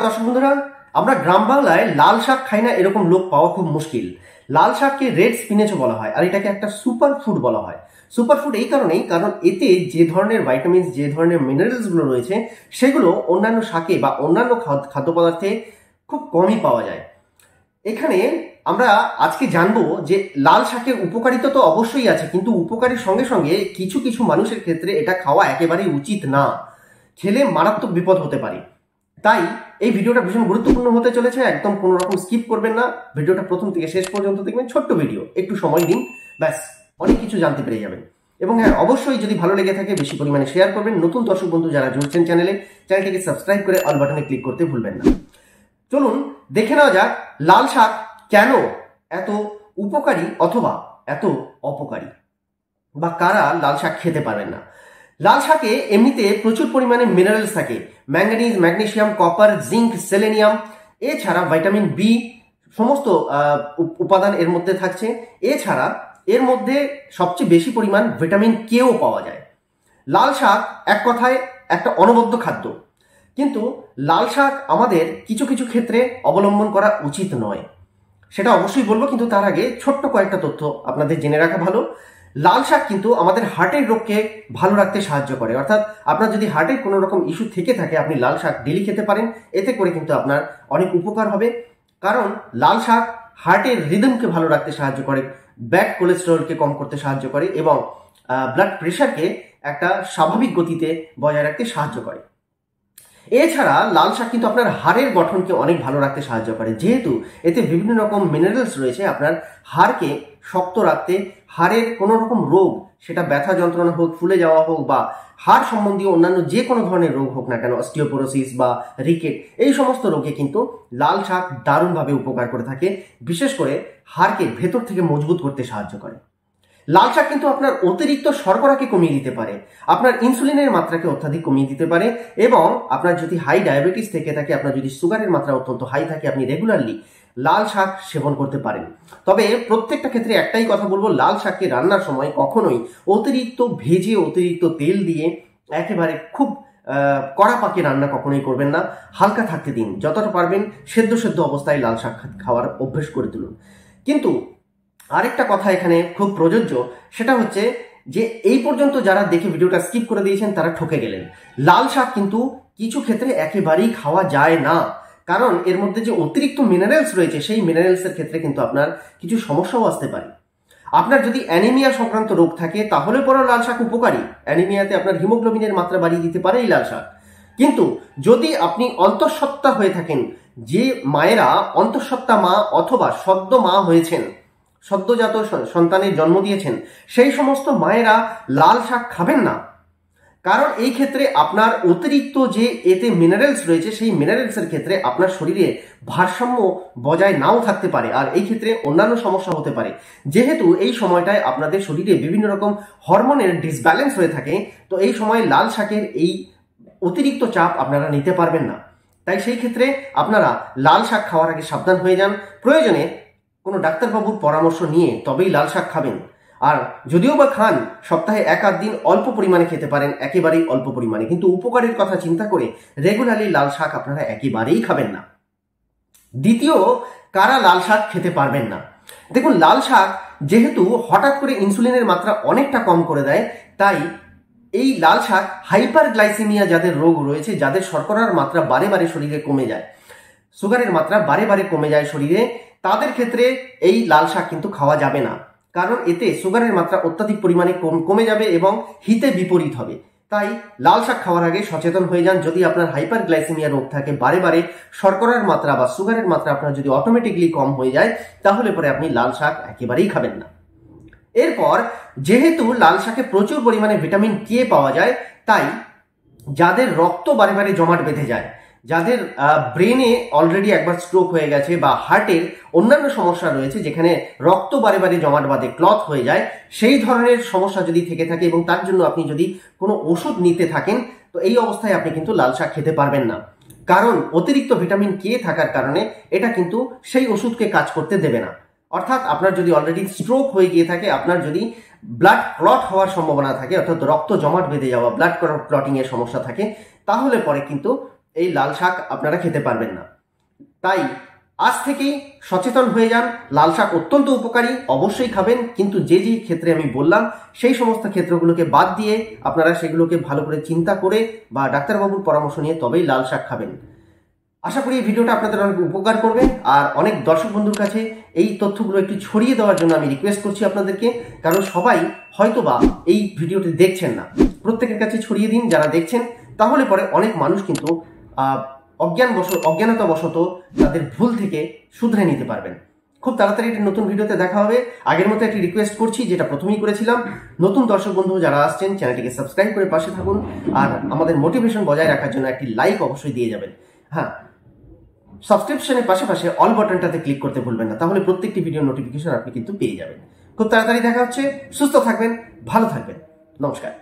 দর্শক বন্ধুরা, আমরা গ্রাম বাংলায় লাল শাক খাই না এরকম লোক পাওয়া খুব মুশকিল। লাল শাককে রেড স্পিনেচও বলা হয়, আর এটাকে একটা সুপার ফুড বলা হয়। সুপার ফুড এই কারণেই, কারণ এতে যে ধরনের ভাইটামিন, যে ধরনের মিনারেলস গুলো রয়েছে সেগুলো অন্যান্য শাকে বা অন্যান্য খাদ্য পদার্থে খুব কমই পাওয়া যায়। এখানে আমরা আজকে জানবো যে লাল শাকের উপকারিতা তো অবশ্যই আছে, কিন্তু উপকারীর সঙ্গে সঙ্গে কিছু কিছু মানুষের ক্ষেত্রে এটা খাওয়া একেবারেই উচিত না, খেলে মারাত্মক বিপদ হতে পারে। তাই এই ভিডিওটা ভীষণ গুরুত্বপূর্ণ হতে চলেছে, একদম কোনো রকম স্কিপ করবেন না, ভিডিওটা প্রথম থেকে শেষ পর্যন্ত দেখবেন। ছোট্ট ভিডিও, একটু সময় দিন, ব্যাস অনেক কিছু জানতে পেরে যাবেন। এবং হ্যাঁ, অবশ্যই যদি ভালো লেগে থাকে বেশি পরিমাণে শেয়ার করবেন। নতুন দর্শক বন্ধু যারা জুড়ছেন চ্যানেলটিকে সাবস্ক্রাইব করে অল বাটনে ক্লিক করতে ভুলবেন না। চলুন দেখে নেওয়া যাক লাল শাক কেন এত উপকারী অথবা এত অপকারী, বা কারা লাল শাক খেতে পারবেন না। লাল শাকে এমনিতে প্রচুর পরিমাণে মিনারেলস থাকে, manganese, magnesium, copper, zinc, selenium, এছাড়া ভিটামিন বি সমস্ত উপাদান এর মধ্যে থাকছে। এছাড়া এর মধ্যে সবচেয়ে বেশি পরিমাণ ভিটামিন কেও পাওয়া যায়। লাল শাক এক কথায় একটা অনবদ্য খাদ্য, কিন্তু লাল শাক আমাদের কিছু কিছু ক্ষেত্রে অবলম্বন করা উচিত নয়, সেটা অবশ্যই বলবো। কিন্তু তার আগে ছোট্ট কয়েকটা তথ্য আপনাদের জেনে রাখা ভালো। লাল শাক কিন্তু আমাদের হার্টের রোগকে ভালো রাখতে সাহায্য করে, অর্থাৎ আপনার যদি হার্টের কোনো রকম ইস্যু থেকে থাকে আপনি লাল শাক ডেলি খেতে পারেন, এতে করে কিন্তু আপনার অনেক উপকার হবে। কারণ লাল শাক হার্টের রিদমকে ভালো রাখতে সাহায্য করে, ব্যাড কোলেস্টেরলকে কম করতে সাহায্য করে এবং ব্লাড প্রেশারকে একটা স্বাভাবিক গতিতে বজায় রাখতে সাহায্য করে। এছাড়া লাল শাক কিন্তু আপনার হাড়ের গঠনকে অনেক ভালো রাখতে সাহায্য করে, যেহেতু এতে বিভিন্ন রকম মিনারেলস রয়েছে। আপনার হাড়কে শক্ত রাখতে, হাড়ের কোনো রকম রোগ, সেটা ব্যথা যন্ত্রণা হোক, ফুলে যাওয়া হোক, বা হাড় সম্বন্ধীয় অন্যান্য যে কোনো ধরনের রোগ হোক না কেন, অস্টিওপোরোসিস বা রিকেট, এই সমস্ত রোগে কিন্তু লাল শাক দারুণভাবে উপকার করে থাকে। বিশেষ করে হাড়কে ভেতর থেকে মজবুত করতে সাহায্য করে। লাল শাক কিন্তু আপনার অতিরিক্ত শর্করাকে কমিয়ে দিতে পারে, আপনার ইনসুলিনের মাত্রাকে অত্যাধিক কমিয়ে দিতে পারে, এবং আপনার যদি হাই ডায়াবেটিস থেকে থাকে, আপনার যদি সুগারের মাত্রা অত্যন্ত হাই থাকে, আপনি রেগুলারলি লাল শাক সেবন করতে পারেন। তবে প্রত্যেকটা ক্ষেত্রে একটাই কথা বলবো, লাল শাককে রান্নার সময় কখনোই অতিরিক্ত ভেজে, অতিরিক্ত তেল দিয়ে একেবারে খুব কড়া পাকে রান্না কখনোই করবেন না, হালকা থাকতে দিন। যতটা পারবেন সেদ্ধ সেদ্ধ অবস্থায় লাল শাক খাওয়ার অভ্যেস করে তুলুন। কিন্তু আরেকটা কথা এখানে খুব প্রযোজ্য, সেটা হচ্ছে যে এই পর্যন্ত যারা দেখে ভিডিওটা স্কিপ করে দিয়েছেন তারা ঠকে গেলেন। লাল শাক কিন্তু কিছু ক্ষেত্রে একেবারেই খাওয়া যায় না, কারণ এর মধ্যে যে অতিরিক্ত মিনারেলস রয়েছে সেই মিনারেলসের ক্ষেত্রে কিন্তু আপনার কিছু সমস্যাও আসতে পারে। আপনার যদি অ্যানিমিয়া সংক্রান্ত রোগ থাকে তাহলে পরেও লাল শাক উপকারী। অ্যানিমিয়াতে আপনার হিমোগ্লোবিনের মাত্রা বাড়িয়ে দিতে পারে এই লাল শাক। কিন্তু যদি আপনি অন্তঃসত্ত্বা হয়ে থাকেন, যে মায়েরা অন্তঃসত্ত্বা মা অথবা সদ্য মা হয়েছেন, সদ্যজাত সন্তানের জন্ম দিয়েছেন, সেই সমস্ত মায়েরা লাল শাক খাবেন না। কারণ এই ক্ষেত্রে আপনার অতিরিক্ত যে এতে মিনারেলস রয়েছে, সেই মিনারেলসের ক্ষেত্রে আপনার শরীরে ভারসাম্য বজায় নাও থাকতে পারে, আর এই ক্ষেত্রে অন্যান্য সমস্যা হতে পারে। যেহেতু এই সময়টায় আপনাদের শরীরে বিভিন্ন রকম হরমোনের ডিসব্যালেন্স হয়ে থাকে, তো এই সময় লাল শাকের এই অতিরিক্ত চাপ আপনারা নিতে পারবেন না। তাই সেই ক্ষেত্রে আপনারা লাল শাক খাওয়ার আগে সাবধান হয়ে যান। প্রয়োজনে কোনো ডাক্তারবাবুর পরামর্শ নিয়ে তবেই লাল শাক খাবেন। আর যদিও বা খান, সপ্তাহে 1-8 দিন অল্প পরিমাণে খেতে পারেন, একেবারেই অল্প পরিমাণে, কিন্তু উপকারের কথা চিন্তা করে রেগুলারলি লাল শাক আপনারা একেবারেই খাবেন না। দ্বিতীয়, কারা লাল শাক খেতে পারবেন না? দেখুন, লাল শাক যেহেতু হঠাৎ করে ইনসুলিনের মাত্রা অনেকটা কম করে দেয়, তাই এই লাল শাক হাইপারগ্লাইসেমিয়া যাদের রোগ রয়েছে, যাদের শর্করার মাত্রা বারে বারে শরীরে কমে যায়, সুগারের মাত্রা বারে বারে কমে যায় শরীরে, তাদের ক্ষেত্রে এই লাল শাক কিন্তু খাওয়া যাবে না। কারণ এতে সুগারের মাত্রা অত্যাধিক পরিমাণে কমে যাবে এবং হিতে বিপরীত হবে। তাই লাল শাক খাওয়ার আগে সচেতন হয়ে যান। যদি আপনার হাইপারগ্লাইসেমিয়া রোগ থাকে, বারে বারে শর্করার মাত্রা বা সুগারের মাত্রা আপনার যদি অটোমেটিকলি কম হয়ে যায়, তাহলে পরে আপনি লাল শাক একেবারেই খাবেন না। এরপর, যেহেতু লাল শাকে প্রচুর পরিমাণে ভিটামিন কে পাওয়া যায়, তাই যাদের রক্ত বারে বারে জমাট বেঁধে যায়, যাদের ব্রেনে অলরেডি একবার স্ট্রোক হয়ে গেছে, বা হার্টের অন্যান্য সমস্যা রয়েছে যেখানে রক্ত বারে বারে জমাট বাঁধে, ক্লট হয়ে যায়, সেই ধরনের সমস্যা যদি থেকে থাকে এবং তার জন্য আপনি যদি কোনো ওষুধ নিতে থাকেন, তো এই অবস্থায় আপনি কিন্তু লাল শাক খেতে পারবেন না। কারণ অতিরিক্ত ভিটামিন কে থাকার কারণে এটা কিন্তু সেই ওষুধকে কাজ করতে দেবে না। অর্থাৎ আপনার যদি অলরেডি স্ট্রোক হয়ে গিয়ে থাকে, আপনার যদি ব্লাড ক্লট হওয়ার সম্ভাবনা থাকে, অর্থাৎ রক্ত জমাট বেঁধে যাওয়া, ব্লাড ক্লটিং এর সমস্যা থাকে, তাহলে পরে কিন্তু এই লাল শাক আপনারা খেতে পারবেন না। তাই আজ থেকেই সচেতন হয়ে যান। লাল শাক অত্যন্ত উপকারী, অবশ্যই খাবেন, কিন্তু যে যে ক্ষেত্রে আমি বললাম সেই সমস্ত ক্ষেত্রগুলোকে বাদ দিয়ে আপনারা সেগুলোকে ভালো করে চিন্তা করে বা ডাক্তারবাবুর পরামর্শ নিয়ে তবেই লাল শাক খাবেন। আশা করি এই ভিডিওটা আপনাদের অনেক উপকার করবে। আর অনেক দর্শক বন্ধুর কাছে এই তথ্যগুলো একটু ছড়িয়ে দেওয়ার জন্য আমি রিকোয়েস্ট করছি আপনাদেরকে, কারণ সবাই হয়তোবা এই ভিডিওটি দেখছেন না। প্রত্যেকের কাছে ছড়িয়ে দিন যারা দেখছেন, তাহলে পরে অনেক মানুষ কিন্তু অজ্ঞানতাবশত তাদের ভুল থেকে শুধরে নিতে পারবেন। খুব তাড়াতাড়ি একটি নতুন ভিডিওতে দেখা হবে। আগের মতো একটি রিকোয়েস্ট করছি, যেটা প্রথমেই করেছিলাম, নতুন দর্শক বন্ধু যারা আসছেন চ্যানেলটিকে সাবস্ক্রাইব করে পাশে থাকুন, আর আমাদের মোটিভেশন বজায় রাখার জন্য একটি লাইক অবশ্যই দিয়ে যাবেন। হ্যাঁ, সাবস্ক্রিপশনের পাশাপাশি অল বাটনটাতে ক্লিক করতে ভুলবেন না, তাহলে প্রত্যেকটি ভিডিও নোটিফিকেশন আপনি কিন্তু পেয়ে যাবেন। খুব তাড়াতাড়ি দেখা হচ্ছে। সুস্থ থাকবেন, ভালো থাকবেন, নমস্কার।